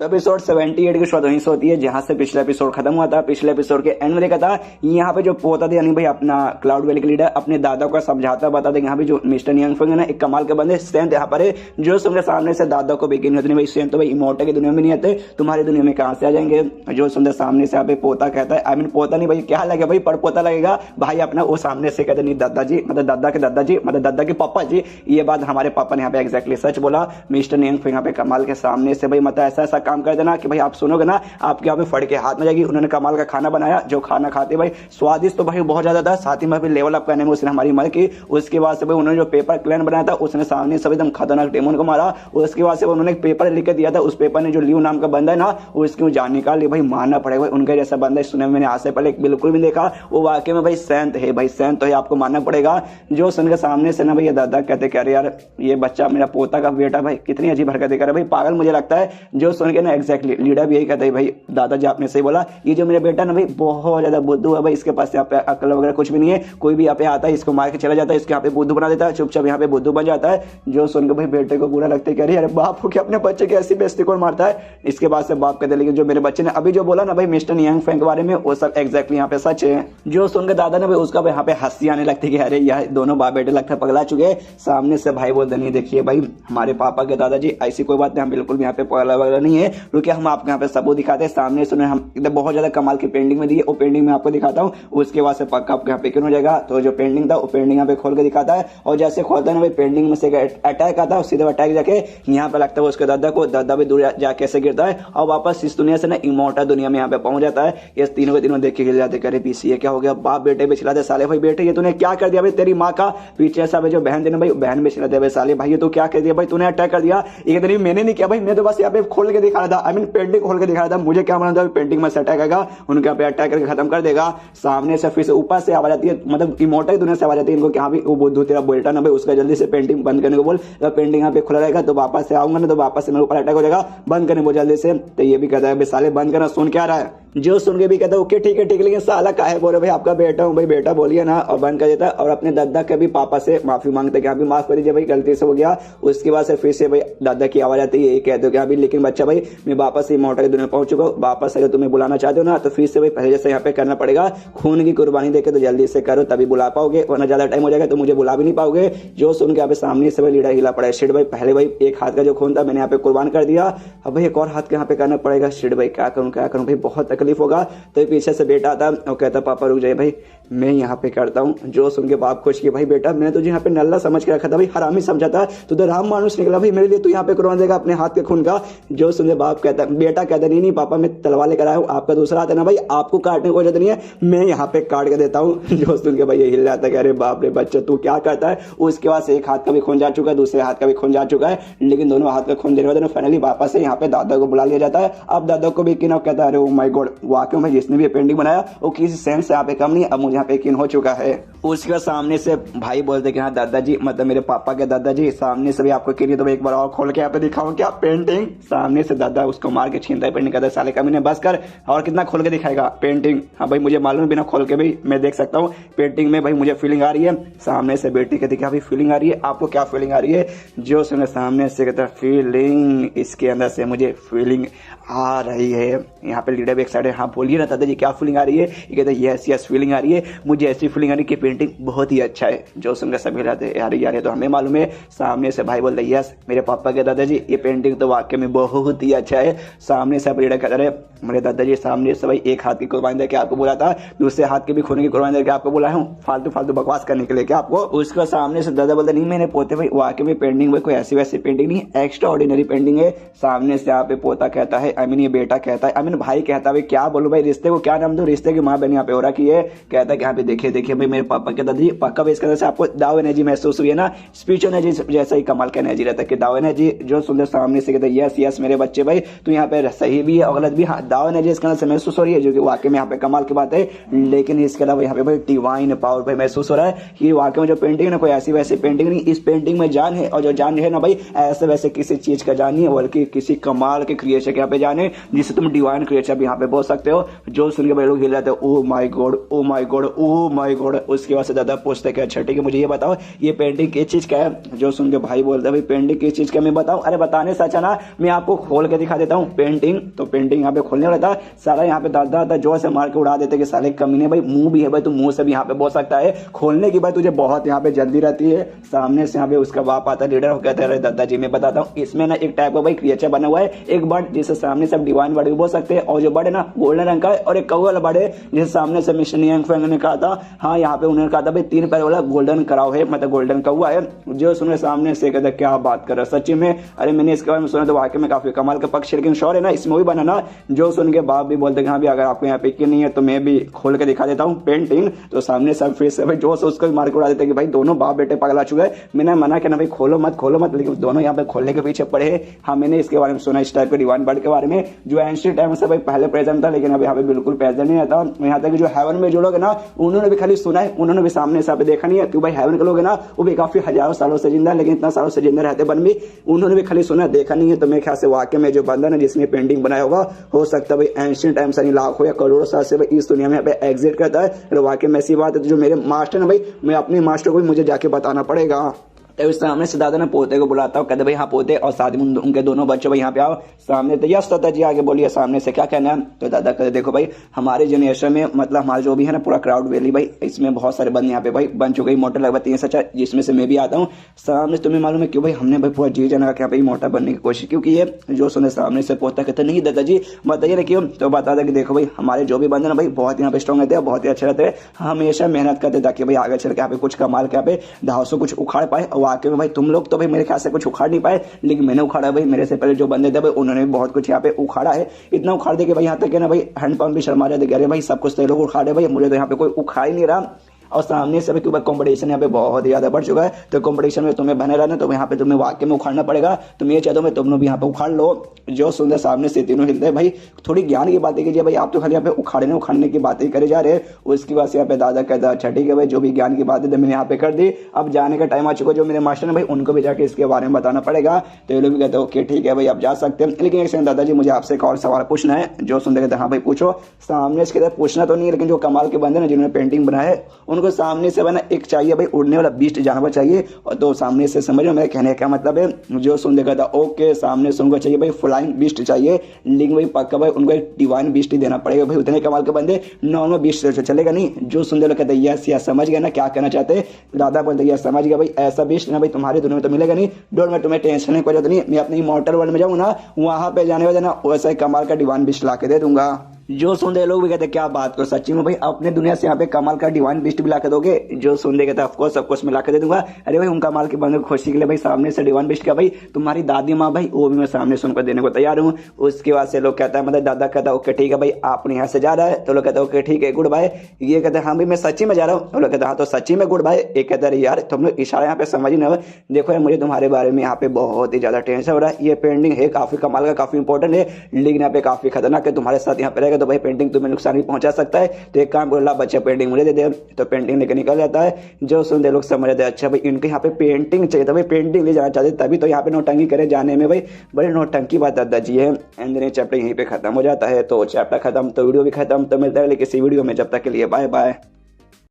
तो एपिसोड 78 की शुरुआत वहीं से होती है जहां से पिछला एपिसोड खत्म हुआ था। पिछले एपिसोड के एंड में देखा था यहाँ पे जो पोता था यानी भाई अपना क्लाउड वैली के लीडर अपने दादा को समझाता बताते यहाँ पे जो मिस्टर यांगफेंग है ना एक कमाल के बंदे सेंट यहाँ पर है जो सुनकर सामने से दादा को भी नहीं होती भाई सेंट तो भाई इमोर्टल की दुनिया में नहीं आते तुम्हारी दुनिया में कहाँ से आ जाएंगे। जो सुनकर सामने से यहाँ पे पोता कहता है आई मीन पोता नहीं भाई क्या लगेगा भाई पर पोता लगेगा भाई अपना वो सामने से कहते नहीं दादाजी मतलब दादा के दादाजी मतलब दादा के पापा जी। ये बात हमारे पापा ने यहाँ पे एग्जैक्टली सच बोला। मिस्टर यांगफेंग यहाँ पे कमाल के सामने से भाई मतलब ऐसा ऐसा काम कर देना कि भाई आप सुनोगे ना आपके यहाँ पे फड़ के हाथ में जाएगी। उन्होंने कमाल का खाना बनाया जो खाना खाते भाई स्वादिष्ट तो भाई बहुत ज्यादा था साथ ही में भी लेवल अप करने में उसने हमारी मदद की। उसके बाद से भाई उन्होंने जो पेपर क्लैन बनाया था उसने सामने सब एकदम खतरनाक डेमन को मारा। उसके बाद से उन्होंने एक पेपर लिख के दिया था उस पेपर ने जो लियो नाम का बंदा है ना उसकी जान निकाल भाई मारना पड़ेगा उनका जैसा बंदा सुने मैंने आज से पहले बिल्कुल भी देखा वो वाकई में भाई सैंत है भाई सैंत तो है आपको मानना पड़ेगा। जो सुन के सामने से ना भाई दादा कहते कह रहे यार ये बच्चा मेरा पोता का बेटा भाई कितनी अजीब हरकतें कर रहा है भाई पागल मुझे लगता है। जो सुन के ना एग्जैक्टली लीडर भी यही कहता है भाई दादाजी आपने सही बोला ये जो मेरा बेटा ना भाई बहुत ज्यादा बुद्धू है भाई इसके पास यहाँ पे अकल वगैरह कुछ भी नहीं है। कोई भी यहाँ पे आता है इसको मार के चला जाता है इसके यहाँ पे बुद्धू बना देता है चुपचाप यहाँ पे बुद्धू बन जाता है। जो सुन के भाई बेटे को बुरा लगता है कह रही अरे बाप हो क्या अपने बच्चे की ऐसी बेइज्जती कौन मारता है। इसके बाद से बाप कहते लेकिन जो मेरे बच्चे ने अभी जो बोला ना भाई मिस्टर यांगफेंग के बारे में वो सब एग्जैक्टली यहाँ पे सच है। जो सुन के दादा ने भाई उसका यहाँ पे हंसी आने लगती है अरे यार दोनों बाप बेटे लगता है पगला चुके। सामने से भाई बोलते नहीं देखिए भाई हमारे पापा के दादाजी ऐसी कोई बात नहीं हम बिल्कुल भी यहाँ पे पगला वगैरह नहीं है क्योंकि हम आपको यहाँ पे सबूत दिखाते हैं। सामने से हम एकदम बहुत ज्यादा कमाल की पेंटिंग में दी है वो पेंटिंग में आपको दिखाता हूँ उसके बाद से पक्का आपको यहाँ पे क्यों हो जाएगा। तो जो पेंटिंग था वो पेंटिंग यहाँ पे खोल के दिखाता है और जैसे खोलता है ना भाई पेंटिंग में से अटैक आता है सीधे अटैक जाके यहाँ पे लगता है उसके दादा को दादा भी दूर जाके ऐसे गिरता है और वापस इस दुनिया से ना इमोर्टल दुनिया में यहाँ पे पहुंच जाता है। ये तीनों के तीनों देख के गिर जाते करे पीछे ये क्या हो गया बाप बेटे भी चिल्लाते साले भाई बेटे ये तूने क्या कर दिया भाई तेरी माँ का पीछे सब जो बहन देने भाई बहन भी चिल्लाते भाई साले भाई ये तो क्या कर दिया भाई तूने अटैक कर दिया। एक दिन मैंने नहीं किया भाई मैं तो बस यहाँ पे खोल के दिखा रहा था आई मीन पेंटिंग खोल के दिखा रहा था मुझे क्या मालूम था पेंटिंग में से अटैक आएगा उनके यहाँ पे अटैक करके खत्म कर देगा। सामने से फिर से ऊपर से आवाज आती है मतलब इमोर्टल दुनिया से आवाज आती है इनको क्या भी वो बुद्धू तेरा बेटा ना भाई उसका जल्दी से पेंटिंग बंद करने को बोल। जब पेंटिंग यहाँ पे खुला रहेगा तो वापस से आऊंगा ना तो वापस से मेरे ऊपर अटैक हो जाएगा बंद करने बोल जल्दी से। तो ये भी कहता है साले बंद करना सुन क्या रहा है। जो सुन के भी कहता है ओके ठीक है लेकिन साला काहे बोल रहे भाई आपका बेटा हूँ भाई बेटा बोलिए ना और बंद कर देता है और अपने दादा के भी पापा से माफी मांगते कि अभी माफ कर दीजिए भाई गलती से हो गया। उसके बाद से फिर से भाई दादा की आवाज आती है ये कहते हो कि अभी लेकिन बच्चा भाई मैं वापस से इमोर्टल की दुनिया पहुंच चुका हूँ वापस अगर तुम्हें बुलाना चाहते हो ना तो फिर से भाई पहले जैसे यहाँ पे करना पड़ेगा खून की कुर्बानी देके तो जल्दी से करो तभी बुला पाओगे वरना ज्यादा टाइम हो जाएगा तो मुझे बुला भी नहीं पाओगे। जो सुन के यहाँ पे सामने से भाई लीडर हिला पड़ा है शिट भाई पहले भाई एक हाथ का जो खून था मैंने यहाँ पे कुर्बान कर दिया अब भाई एक और हाथ के यहाँ पे करना पड़ेगा। शिट भाई क्या करूँ भाई बहुत तकलीफ होगा। तो पीछे से बेटा आता और कहता पापा रुक जाइए भाई मैं यहाँ पे करता हूँ। जो सुन के बाप खुश कि भाई बेटा मैंने तुझे यहाँ पे नल्ला समझ के रखा था भाई हरामी समझा था तू तो राम मानुस निकला भाई मेरे लिए तू यहाँ पे कुर्बान देगा अपने हाथ के खून का। जो सुन के बाप कहता बेटा कहता नहीं पापा मैं तलवार लेकर आया हूँ आपका दूसरा हाथ है ना भाई आपको काटने को जरूरत नहीं है मैं यहाँ पे काट के देता हूँ। जो सुन के भाई ये हिल जाता है अरे बाप रे बच्चा तू क्या करता है। उसके बाद एक हाथ का भी खून जा चुका है दूसरे हाथ का भी खून जा चुका है लेकिन दोनों हाथ का खून देने के बाद फाइनली वापस से यहाँ पे दादा को बुला लिया जाता है। अब दादा को भी यकीन कहता है अरे ओ माय गॉड वाकई में जिसने भी पेंटिंग बनाया वो किसी सेंस से यहाँ पे कम नहीं अब मुझे यहाँ पे यकीन हो चुका है। उसके सामने से भाई बोलते कि हाँ दादाजी मतलब मेरे पापा के दादाजी सामने से भी आपको यकीन तो एक बार और खोल के यहाँ पे दिखाऊं क्या पेंटिंग। सामने से दादा उसको मार के छीनता है पेंटिंग कहता है साले का मैंने बस कर और कितना खोल के दिखाएगा पेंटिंग। हाँ भाई मुझे मालूम है बिना खोल के भी मैं देख सकता हूँ पेंटिंग में भाई मुझे फीलिंग आ रही है। सामने से बेटी कहती क्या भाई फीलिंग आ रही है आपको क्या फीलिंग आ रही है। जो सुने सामने से कहता फीलिंग इसके अंदर से मुझे फीलिंग आ रही है। यहाँ पे लीडर भी एक साइड है हाँ बोलिए ना दादाजी क्या फीलिंग आ रही है। ये कहते यस यस फीलिंग आ रही है मुझे ऐसी फीलिंग आ रही है कि पेंटिंग बहुत ही अच्छा है। जो सुनकर सभी रहते यार ये तो हमें मालूम है। सामने से भाई बोलते यस मेरे पापा के दादाजी ये पेंटिंग तो वाकई में बहुत ही अच्छा है। सामने से लीडर कहते रहे मेरे दादाजी सामने से भाई एक हाथ की कुर्बानी देके आपको बोला था दूसरे हाथ के भी खून की कुर्बानी देके आपको बोला हूँ फालतू बकवास करने के लिए क्या आपको। उसका सामने से दादा बोलते नहीं मैंने पोते भाई वाकई में पेंटिंग में कोई ऐसी वैसी पेंटिंग नहीं एक्स्ट्रा ऑर्डिनरी पेंटिंग है। सामने से यहाँ पे पोता कहता है आई मीन ये बेटा कहता है आई मीन भाई कहता है क्या बोलो भाई रिश्ते को क्या नाम दो रिश्ते की माँ बहन यहाँ पे हो रखी है। कहता है यहाँ पे देखिए भाई मेरे पापा के दादाजी पक्का भी इसके अंदर से आपको दाव एनर्जी महसूस हुई है ना स्पिरिचुअल एनर्जी जैसा ही कमाल का एनर्जी रहता है कि दाव एनर्जी। जो सुंदर सामने से कहता है यस यस मेरे बच्चे भाई तो यहाँ पे सही भी है और गलत भी हाँ दाव एनर्जी इसके अंदर से महसूस हो रही है जो कि वाकई में यहाँ पे कमाल की बात है। लेकिन इसके अलावा यहाँ पे भाई डिवाइन पावर भाई महसूस हो रहा है कि वाकई में जो पेंटिंग है ना कोई ऐसी वैसी पेंटिंग नहीं इस पेंटिंग में जान है और जो जान है ना भाई ऐसे वैसे किसी चीज का जान नहीं है बल्कि किसी कमाल के क्रिएशन के यहाँ पे जान है जिससे तुम डिवाइन क्रिएशन भी यहाँ पे बोल सकते हो। जो सुन के भाई लोग हिल जाते हैं oh my God oh my God oh my God. उसके बाद से दादा पूछते कि अच्छा ठीक है मुझे ये बताओ ये पेंटिंग किस चीज का है। जो सुन के भाई बोलता है भाई पेंटिंग किस चीज का मैं बताऊं, अरे बताने से अच्छा ना मैं आपको खोल के दिखा देता हूँ पेंटिंग। तो पेंटिंग यहाँ पे खोलने वाला था, सारा यहाँ पे दादा दादा जो से मार के उड़ा देते कि साले कमीने भाई मुंह भी है भाई, तू मुंह से भी यहाँ पे बोल सकता है। खोलने की बात तुझे बहुत यहाँ पे जल्दी रहती है। सामने से यहाँ पे उसका बाप आता है लीडर, कहता है दादाजी मैं बताता हूँ, इसमें ना एक टाइप का भाई क्रिएचर बना हुआ है, एक बर्ड जिसे सामने से डिवाइन बर्ड भी बोल सकते हैं, और जो बर्ड है ना गोल्डन रंग का है, और एक कौवा वाला बर्ड है जिसे सामने से मिस्टर नियांग फेंग ने कहा था। हाँ यहाँ पे उन्होंने कहा था भाई 3 पैर वाला गोल्डन कराव है, मतलब गोल्डन कौवा है। जो सुने सामने से कहता क्या बात कर रहा सच्ची में, अरे मैंने इसके बारे में सुना तो वाकई में काफी कमाल का पक्ष, लेकिन श्योर है ना इसमें भी बना ना। जो सुन के बाप भी बोलते हाँ भी अगर आपको यहाँ पे यकीन नहीं है तो मैं भी खोल के दिखा देता हूँ पेंटिंग। तो सामने सब फिर से भाई जोश उसको भी मार के उड़ा देते कि भाई दोनों बाप बेटे पगला चुके हैं। मैंने मना किया ना भाई खोलो मत, लेकिन दोनों यहाँ पे खोलने के पीछे पड़े हैं। हाँ मैंने इसके बारे में सुना इस टाइप के डिवाइन बर्ड के बारे में, जो एंशिएंट टाइम से भाई पहले प्रेजेंट था, लेकिन अब यहाँ पे बिल्कुल प्रेजेंट नहीं रहता। यहाँ तक जो हेवन में जो लोग है ना उन्होंने भी खाली सुना है, उन्होंने भी सामने से देखा नहीं है, क्योंकि भाई हेवन के लोग है ना वो भी काफी हजारों सालों से जिंदा है, लेकिन इतना सालों से जिंदा रहते बन भी उन्होंने भी खाली सुना देखा नहीं है। तो मेरे ख्याल से वाकई में जो बंदा है जिसने पेंटिंग बनाया होगा हो सकता है भाई एंशिएंट टाइम से लाखों या करोड़ों साल से भाई इस दुनिया में एग्जिट करता है। तो वाकई में ऐसी बात है, तो जो मेरे मास्टर है भाई मैं अपने मास्टर को भी मुझे जाके बताना पड़ेगा। तो इस सामने से दादा ने पोते को बुलाता हूँ, कहते भाई हाँ पोते और साथ में उनके दोनों बच्चे भाई यहाँ पे आओ सामने। तो यस दादा जी आगे बोलिए सामने से क्या कहना है। तो दादा कहते देखो भाई हमारे जनरेशन में मतलब हमारा जो भी है ना पूरा क्राउड वैली भाई इसमें बहुत सारे बंद यहाँ पे भाई बन चुके मोटर लगभग 3 से 4, जिसमें से मैं भी आता हूँ। सामने तुम्हें मालूम है क्यों भाई हमने भाई पूरा जी जाना यहाँ पे मोटर बनने की कोशिश क्योंकि ये जो सुने सामने से पोता कहते नहीं दादाजी बताइए ना क्यों। तो बता दें कि देखो भाई हमारे जो भी बंद है ना भाई बहुत यहाँ पे स्ट्रॉन्ग रहते हैं, बहुत ही अच्छे रहते हैं, हमेशा मेहनत करते ताकि भाई आगे चल के यहाँ पे कुछ कमाल के यहाँ पे धाव से कुछ उखाड़ पाए। और वाकई में भाई तुम लोग तो भाई मेरे ख्याल से कुछ उखाड़ नहीं पाए, लेकिन मैंने उखाड़ा भाई, मेरे से पहले जो बंदे थे भाई उन्होंने भी बहुत कुछ यहाँ पे उखाड़ा है। इतना उखाड़ दे के भाई यहाँ तक है ना भाई हैंड पंप भी शर्मा जाते अरे भाई सब कुछ तो लोग उखाड़े भाई, मुझे तो यहाँ पे कोई उखाड़ ही नहीं रहा। और सामने से भी कंपटीशन यहाँ पे बहुत ही ज्यादा बढ़ चुका है, तो कंपटीशन में तुम्हें बने रहना, तो यहाँ पे तुम्हें वाकई में उखाड़ना पड़ेगा। तुम ये चाहते हो मैं तुम लोग भी यहाँ पे उखाड़ लो। जो सुंदर सामने से तीनों हिलते हैं भाई, थोड़ी ज्ञान की बातें कीजिए भाई, आप तो खाली यहाँ पे उखाड़ने की बातें करे जा रहे। उसकी बाद यहाँ पे दादा कहता अच्छा ठीक है भाई जो भी ज्ञान की बातें मैंने यहाँ पे कर दी, अब जाने का टाइम आ चुका। जो मेरे मास्टर है भाई उनको भी जाके इसके बारे में बताना पड़ेगा। तो ये लोग भी कहते ओके ठीक है भाई आप जा सकते हैं, लेकिन एक सेकंड दादाजी मुझे आपसे एक और सवाल पूछना है। जो सुंदर कहते हाँ भाई पूछो। सामने से कहते पूछना तो नहीं, लेकिन जो कमाल के बंदे ना जिन्होंने पेंटिंग बनाया है उनको सामने से एक चाहिए भाई उड़ने वाला बीस्ट जानवर चाहिए। और तो सामने से समझ मेरे कहने का मतलब है। जो सुन देखा था ओके सामने से उनको चाहिए भाई फ्लाइंग बीस्ट चाहिए, लेकिन भाई पक्का भाई उनको एक डिवाइन बीस्ट ही देना पड़ेगा भाई, उतने कमाल के बंदे नॉर्मल बीस्ट से चलेगा नहीं। जो सुन दे कहते यस यस समझ गया ना क्या कहना चाहते। दादा बोलते यस समझ गया भाई, ऐसा बीस्ट ना भाई तुम्हारी दुनिया में तो मिलेगा नहीं, डोंट मैं तुम्हें टेंशन नहीं कोई जरूरत नहीं, मैं अपनी इमॉर्टल वर्ल्ड में जाऊँ ना वहां पे जाने वाले ना वैसा ही कमाल का डिवाइन बीस्ट ला के दे दूंगा। जो सुनते लोग भी कहते क्या बात करो सच्ची में भाई अपने दुनिया से यहाँ पे कमाल का डिवाइन बीस्ट भी ला के दोगे। जो सुनते कहते ऑफकोर्स सब कुछ मिला के दे दूंगा। अरे भाई उन कमाल के बंदे खुशी के लिए भाई सामने से डिवाइन बीस्ट का भाई तुम्हारी दादी माँ भाई वो भी मैं सामने सुनकर देने को तैयार हूँ। उसके बाद से लोग कहता है मतलब दादा कहता है ओके ठीक है भाई आपने यहाँ से जा रहा है, तो लोग कहते हैं ओके ठीक है गुड बाय। ये कहते हैं हाँ भाई मैं सच्ची में जा रहा हूँ, तो लोग कहते हैं हाँ तो सच्ची में गुड बाय। एक कहता है यार तुम लोग इशारा यहाँ पे समझ ही ना, देखो यार मुझे तुम्हारे बारे में यहाँ पे बहुत ही ज्यादा टेंशन हो रहा है। ये पेंटिंग है काफी कमाल का काफी इंपॉर्टेंट है, लेकिन यहाँ पे काफी खतरनाक है, तुम्हारे साथ यहाँ पे रहेगा तो भाई पेंटिंग तुम्हें नुकसान भी पहुंचा सकता है। तो एक काम करो बच्चा पेंटिंग मुझे दे दे, तो पेंटिंग लेकर निकल जाता है। जो सुनते लोग समझ जाते हैं अच्छा भाई इनके यहाँ पे पेंटिंग चाहिए, तो भाई पेंटिंग ले जाना चाहते तभी तो यहाँ पे नौटंकी करे जाने में भाई बड़े नौटंकी बात दादाजी है। एंड देन चैप्टर यहीं पे खत्म हो जाता है। तो चैप्टर खत्म तो वीडियो भी खत्म, तो मिलता है किसी वीडियो में, जब तक के लिए बाय बाय।